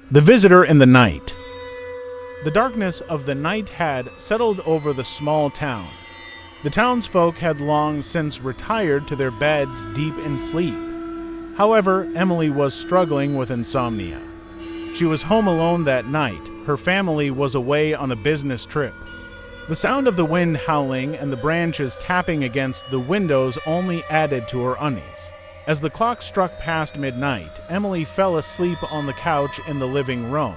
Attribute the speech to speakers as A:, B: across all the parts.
A: The Visitor in the Night. The darkness of the night had settled over the small town. The townsfolk had long since retired to their beds deep in sleep. However, Emily was struggling with insomnia. She was home alone that night. Her family was away on a business trip. The sound of the wind howling and the branches tapping against the windows only added to her unease. As the clock struck past midnight, Emily fell asleep on the couch in the living room.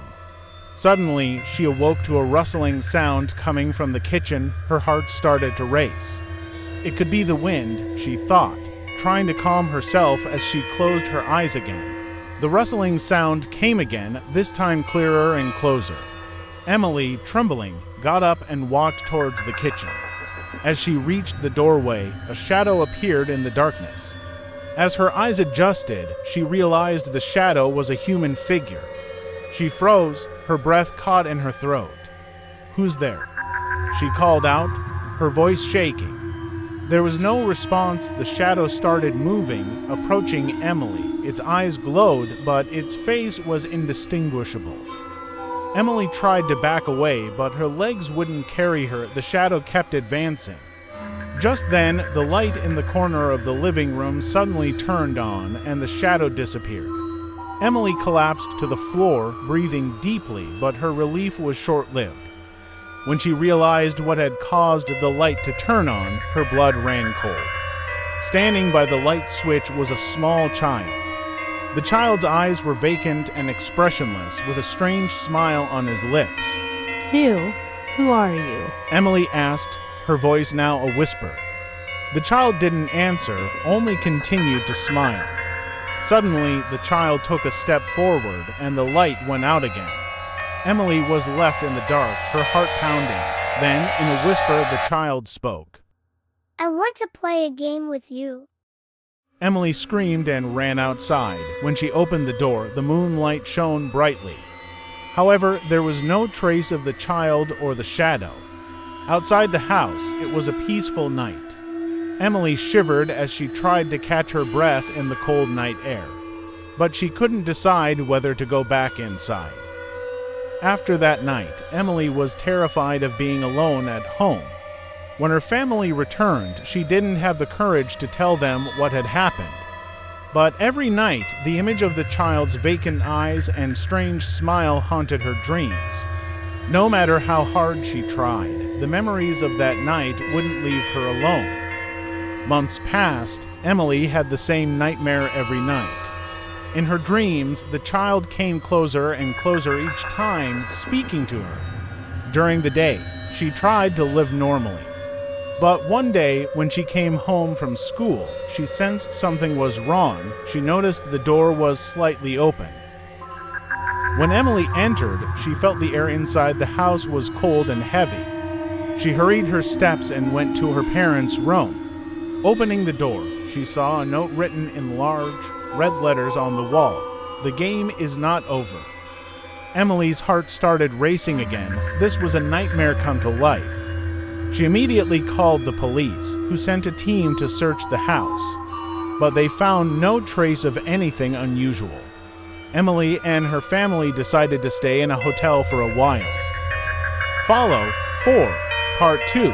A: Suddenly, she awoke to a rustling sound coming from the kitchen. Her heart started to race. It could be the wind, she thought, trying to calm herself as she closed her eyes again. The rustling sound came again, this time clearer and closer. Emily, trembling, got up and walked towards the kitchen. As she reached the doorway, a shadow appeared in the darkness. As her eyes adjusted, she realized the shadow was a human figure. She froze, her breath caught in her throat. "Who's there?" she called out, her voice shaking. There was no response. The shadow started moving, approaching Emily. Its eyes glowed, but its face was indistinguishable. Emily tried to back away, but her legs wouldn't carry her. The shadow kept advancing. Just then, the light in the corner of the living room suddenly turned on, and the shadow disappeared. Emily collapsed to the floor, breathing deeply, but her relief was short-lived. When she realized what had caused the light to turn on, her blood ran cold. Standing by the light switch was a small child. The child's eyes were vacant and expressionless, with a strange smile on his lips.
B: Who are you?"
A: Emily asked, her voice now a whisper. The child didn't answer, only continued to smile. Suddenly, the child took a step forward, and the light went out again. Emily was left in the dark, her heart pounding. Then, in a whisper, the child spoke.
C: "I want to play a game with you."
A: Emily screamed and ran outside. When she opened the door, the moonlight shone brightly. However, there was no trace of the child or the shadow. Outside the house, it was a peaceful night. Emily shivered as she tried to catch her breath in the cold night air, but she couldn't decide whether to go back inside. After that night, Emily was terrified of being alone at home. When her family returned, she didn't have the courage to tell them what had happened. But every night, the image of the child's vacant eyes and strange smile haunted her dreams. No matter how hard she tried, the memories of that night wouldn't leave her alone. Months passed. Emily had the same nightmare every night. In her dreams, the child came closer and closer each time, speaking to her. During the day, she tried to live normally. But one day, when she came home from school, she sensed something was wrong. She noticed the door was slightly open. When Emily entered, she felt the air inside the house was cold and heavy. She hurried her steps and went to her parents' room. Opening the door, she saw a note written in large, red letters on the wall. "The game is not over." Emily's heart started racing again. This was a nightmare come to life. She immediately called the police, who sent a team to search the house. But they found no trace of anything unusual. Emily and her family decided to stay in a hotel for a while. Follow 4, Part 2.